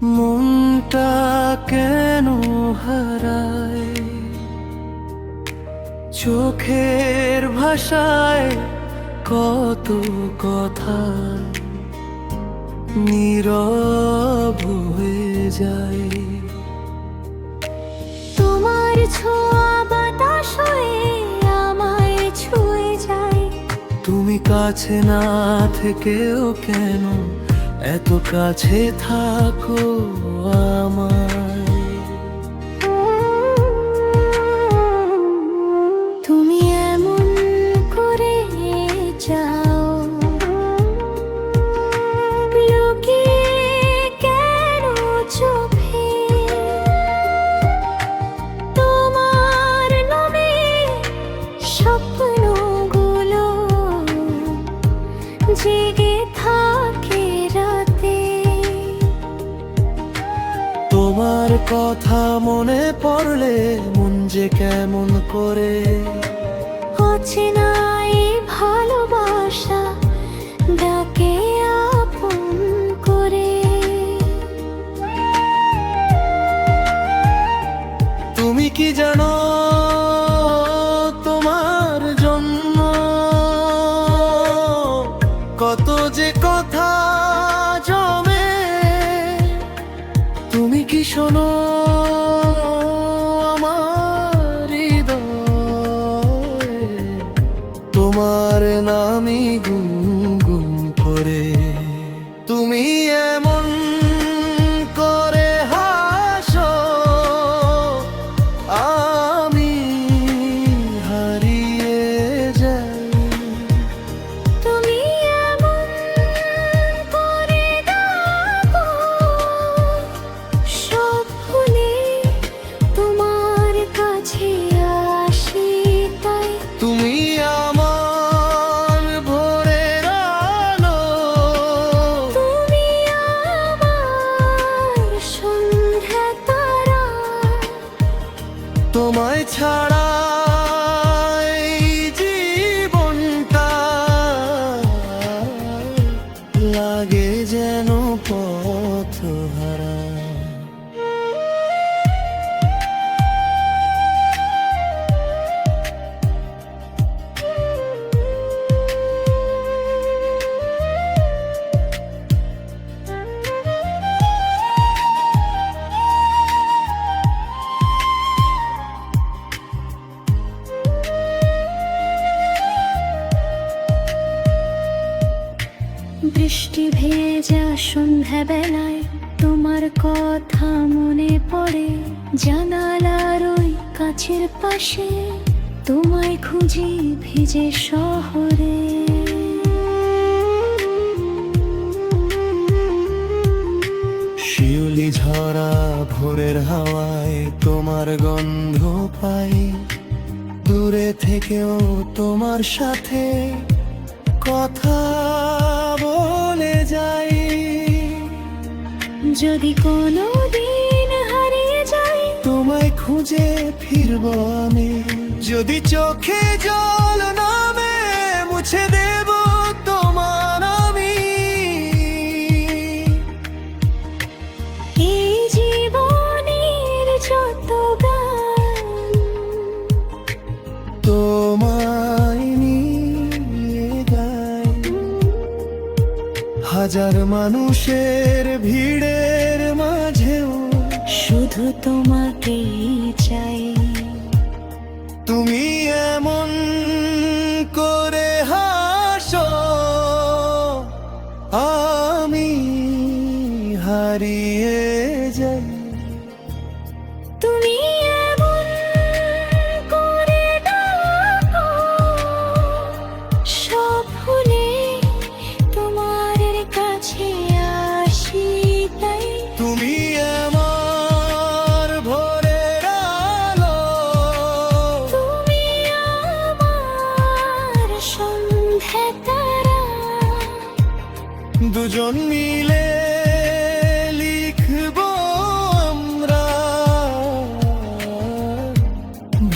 মনটা কেন হারায় চোখের ভাষায় কত কথা নীরব হয়ে যায়। তোমার ছোঁয়া বাতাস হয়ে আমায় ছুঁয়ে যায়। তুমি কাছে না থেকেও কেন এত কাছে থাকো আমায়। তুমি এমন করে যাও লুকিয়ে কেন চোখে, তোমার নামে স্বপ্নগুলো জেগে থাকে রাতে। তোমার কথা মনে পড়লে মন যে কেমন করে অচেনা এই ভালোবাসা ডাকে আপন করে। তুমি কি জানো তোমার জন্য কত যে কথা জমে। তুমি কি শোনো আমার হৃদয়ে তোমার নামই গুনগুন করে। তুমি এমন করে হাসো আমি হারিয়ে যাই। তুমি এমন করে ডাকো সব ভুলে তোমার কাছে আসি তাই। তুমি আমার ভোরের আলো, তুমি আমার সন্ধ্যা তারা। তোমায় ছাড়া এই জীবনটা লাগে যেন পথহারা। বৃষ্টি ভেজা সন্ধ্যা বেলায় তোমার কথা মনে পড়ে। জানালার ওই কাছের পাশে তোমায় খুঁজি ভিজে শহরে। শিউলি ঝরা ভোরের হাওয়ায় তোমার গন্ধ পাই। দূরে থেকেও তোমার সাথে কথা বলে যাই। যদি কোনো দিন হারিয়ে যাই তোমায় খুঁজে ফিরবো আমি। যদি চোখে জল নামে মুছে দেব তোমার আমি। এই জীবনের যত গান তোমায় নিয়ে গাই। হাজার মানুষের ভিড়ের মাঝেও শুধু তোমাকেই চাই। তুমি এমন করে হাসো আমি হারিয়ে যাই। তুমি এমন করে ডাকো সব ভুলে তোমার কাছে আসি তাই। তুমি আমার ভোরের আলো, তুমি আমার সন্ধ্যা তারা। দুজন মিলে লিখবো আমরা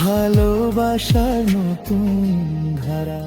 ভালোবাসার নতুন ধারা।